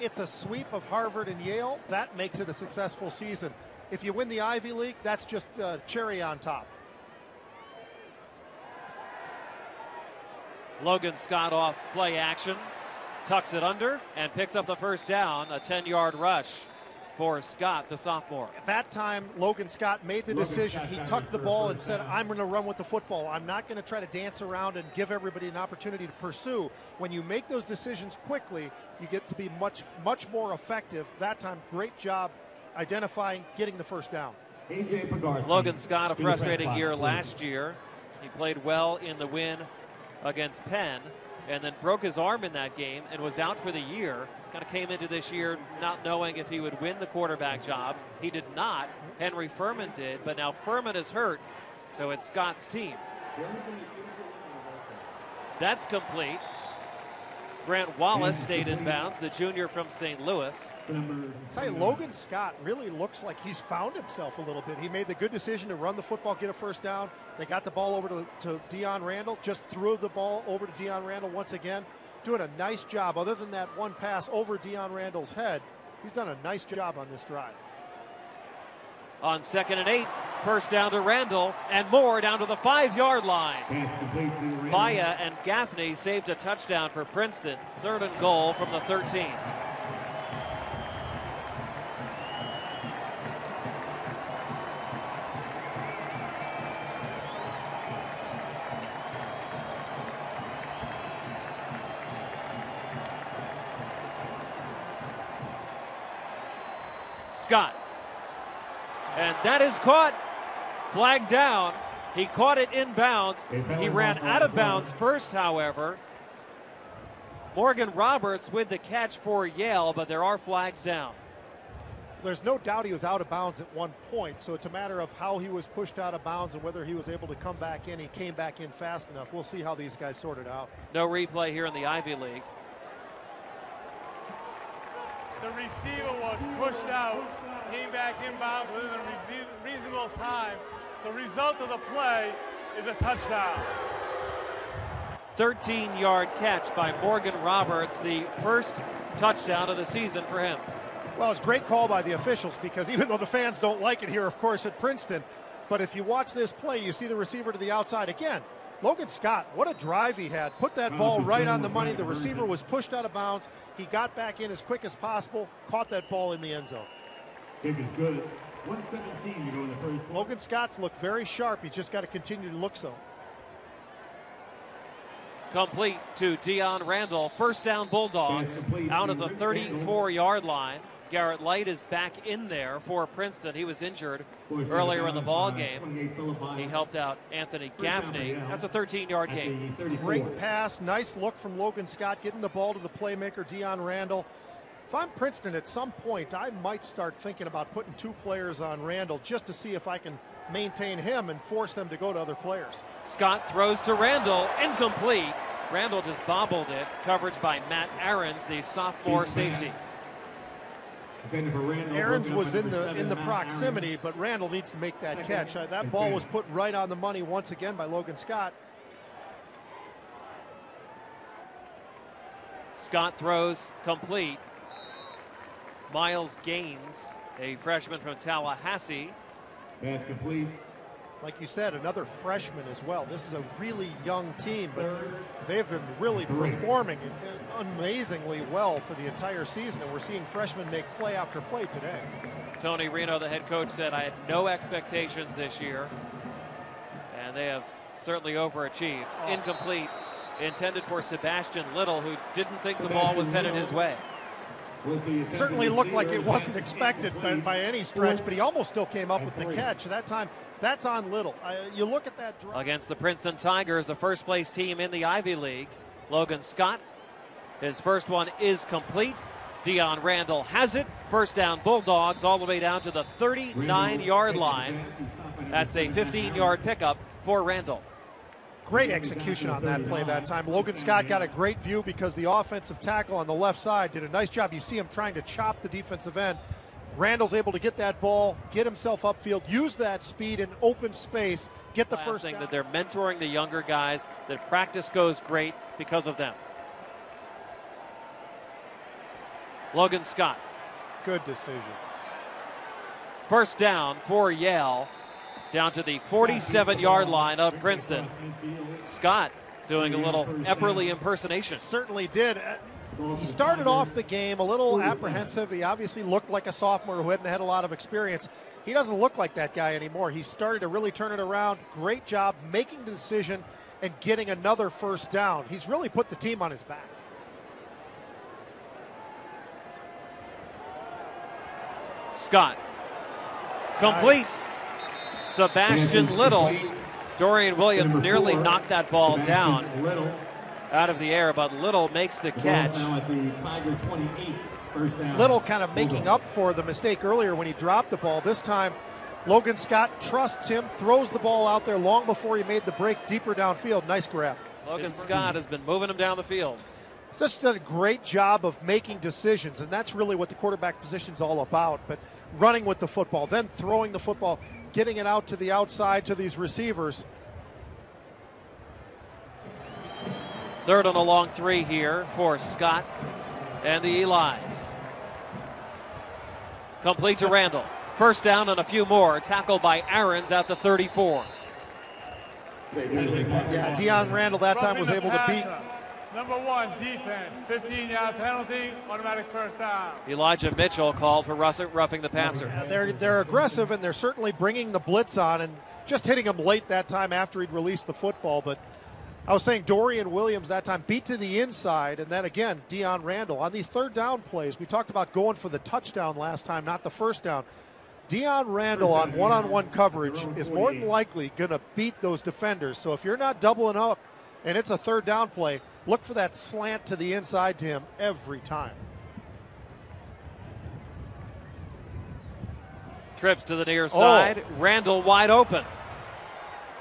it's a sweep of Harvard and Yale. That makes it a successful season. If you win the Ivy League, that's just cherry on top. Logan Scott off play action, tucks it under, and picks up the first down, a 10-yard rush for Scott, the sophomore. At that time, Logan Scott made the decision. He tucked the ball and said, I'm going to run with the football. I'm not going to try to dance around and give everybody an opportunity to pursue. When you make those decisions quickly, you get to be much more effective. That time, great job identifying, getting the first down. Logan Scott, a frustrating year last year. He played well in the win against Penn, and then broke his arm in that game and was out for the year. Kind of came into this year not knowing if he would win the quarterback job. He did not. Henry Furman did, but now Furman is hurt, so it's Scott's team. That's complete. Grant Wallace stayed in bounds, the junior from St. Louis. I tell you, Logan Scott really looks like he's found himself a little bit. He made the good decision to run the football, get a first down. They got the ball over to Deion Randall, just threw the ball over to Deion Randall once again. Doing a nice job. Other than that one pass over Deion Randall's head, he's done a nice job on this drive. On 2nd and 8, first down to Randall, and more down to the 5-yard line. Maya and Gaffney saved a touchdown for Princeton. 3rd and goal from the 13. Scott. And that is caught. Flag down. He caught it inbounds. He ran out of bounds first, however. Morgan Roberts with the catch for Yale, but there are flags down. There's no doubt he was out of bounds at one point, so it's a matter of how he was pushed out of bounds and whether he was able to come back in. He came back in fast enough. We'll see how these guys sort it out. No replay here in the Ivy League. The receiver was pushed out, came back inbounds within a reasonable time. The result of the play is a touchdown. 13-yard catch by Morgan Roberts, the first touchdown of the season for him. Well, it's a great call by the officials, because even though the fans don't like it here, of course, at Princeton, but if you watch this play, you see the receiver to the outside. Again, Logan Scott, what a drive he had. Put that ball right on the money. The receiver was pushed out of bounds. He got back in as quick as possible, caught that ball in the end zone. Kick is good. 117 to go in the first. Logan Scott's looked very sharp. He's just got to continue to look so. Complete to Deion Randall. First down Bulldogs out of the 34-yard line. Garrett Light is back in there for Princeton. He was injured earlier in the ball game. He helped out Anthony Gaffney. That's a 13-yard gain. Great pass. Nice look from Logan Scott, getting the ball to the playmaker, Deion Randall. If I'm Princeton, at some point, I might start thinking about putting 2 players on Randall just to see if I can maintain him and force them to go to other players. Scott throws to Randall. Incomplete. Randall just bobbled it. Coverage by Matt Ahrens, the sophomore safety. Ahrens was in the proximity, but Randall needs to make that catch. That ball was put right on the money once again by Logan Scott. Scott throws complete. Miles Gaines, a freshman from Tallahassee. Pass complete. Like you said, another freshman as well. This is a really young team, but they've been really performing amazingly well for the entire season, and we're seeing freshmen make play after play today. Tony Reno, the head coach, said, I had no expectations this year, and they have certainly overachieved. Incomplete, intended for Sebastian Little, who didn't think the ball was headed his way. Certainly looked like it wasn't expected by any stretch, but he almost still came up with the catch. That time, that's on Little. You look at that drive. Against the Princeton Tigers, the first place team in the Ivy League. Logan Scott, his first one is complete. Deion Randall has it. First down Bulldogs all the way down to the 39-yard line. That's a 15-yard pickup for Randall. Great execution on that play that time. Logan Scott got a great view because the offensive tackle on the left side did a nice job. You see him trying to chop the defensive end. Randall's able to get that ball, get himself upfield, use that speed in open space, get the first down. That they're mentoring the younger guys, that practice goes great because of them. Logan Scott. Good decision. First down for Yale, down to the 47-yard line of Princeton. Scott doing a little Epperly impersonation. Certainly did. He started off the game a little apprehensive. He obviously looked like a sophomore who hadn't had a lot of experience. He doesn't look like that guy anymore. He started to really turn it around. Great job making the decision and getting another first down. He's really put the team on his back. Scott. Complete. Nice. Sebastian Little. Dorian Williams nearly knocked that ball down out of the air, but Little makes the catch. Little kind of making up for the mistake earlier when he dropped the ball. This time, Logan Scott trusts him, throws the ball out there long before he made the break deeper downfield. Nice grab. Logan Scott has been moving him down the field. He's just done a great job of making decisions, and that's really what the quarterback position's all about. But running with the football, then throwing the football, getting it out to the outside to these receivers. Third and a long 3 here for Scott and the Eli's. Complete to Randall. First down and a few more. Tackled by Aarons at the 34. Yeah, Deion Randall that time was able to beat. Number 1, defense, 15-yard penalty, automatic first down. Elijah Mitchell called for roughing the passer. Yeah, they're aggressive, and they're certainly bringing the blitz on and just hitting him late that time after he'd released the football. But I was saying Dorian Williams that time beat to the inside, and then again, Deion Randall. On these third down plays, we talked about going for the touchdown last time, not the first down. Deion Randall on one-on-one coverage is more than likely going to beat those defenders. So if you're not doubling up and it's a third down play, look for that slant to the inside to him every time. Trips to the near side. Randall wide open.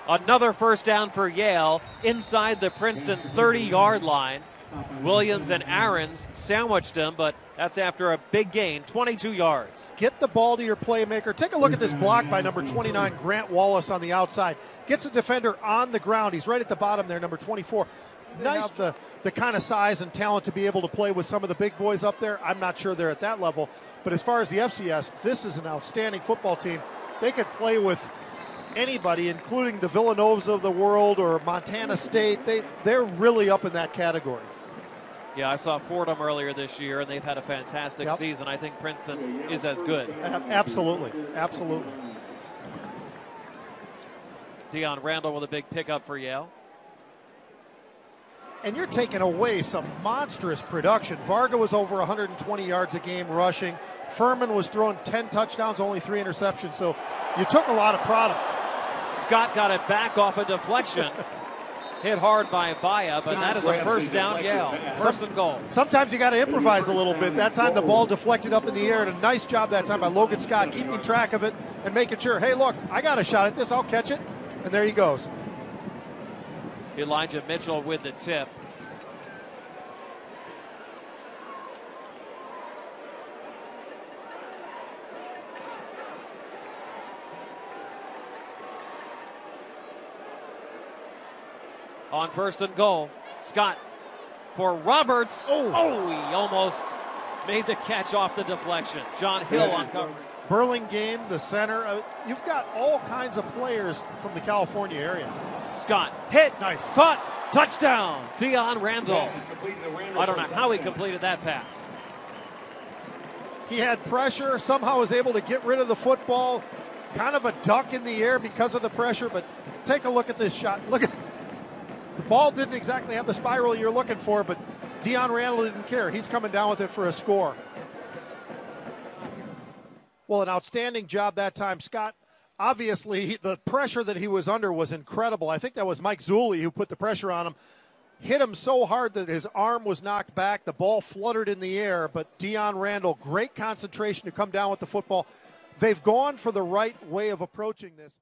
Another first down for Yale inside the Princeton 30-yard line. Williams and Aarons sandwiched him, but that's after a big gain, 22 yards. Get the ball to your playmaker. Take a look at this block by number 29, Grant Wallace on the outside. Gets the defender on the ground. He's right at the bottom there, number 24. Nice the kind of size and talent to be able to play with some of the big boys up there. I'm not sure they're at that level. But as far as the FCS, this is an outstanding football team. They could play with anybody, including the Villanovas of the world or Montana State. They're really up in that category. Yeah, I saw Fordham earlier this year, and they've had a fantastic season. I think Princeton is as good. Absolutely, absolutely. Deion Randall with a big pickup for Yale. And you're taking away some monstrous production. Varga was over 120 yards a game rushing. Furman was throwing 10 touchdowns, only 3 interceptions. So you took a lot of product. Scott got it back off a deflection. Hit hard by Abaya, but that is a first down Yale. First and goal. Sometimes you got to improvise a little bit. That time the ball deflected up in the air, and a nice job that time by Logan Scott keeping track of it and making sure, hey, look, I got a shot at this. I'll catch it. And there he goes. Elijah Mitchell with the tip. On first and goal, Scott for Roberts. He almost made the catch off the deflection. John Hill on coverage. Burlingame, the center. You've got all kinds of players from the California area. Scott hit, nice, caught, touchdown. Deion Randall. I don't know how he completed that pass. He had pressure, somehow was able to get rid of the football. Kind of a duck in the air because of the pressure, but take a look at this shot. Look at the ball didn't exactly have the spiral you're looking for, but Deion Randall didn't care. He's coming down with it for a score. Well, an outstanding job that time. Scott, obviously, the pressure that he was under was incredible. I think that was Mike Zulli who put the pressure on him. Hit him so hard that his arm was knocked back. The ball fluttered in the air, but Deion Randall, great concentration to come down with the football. They've gone for the right way of approaching this.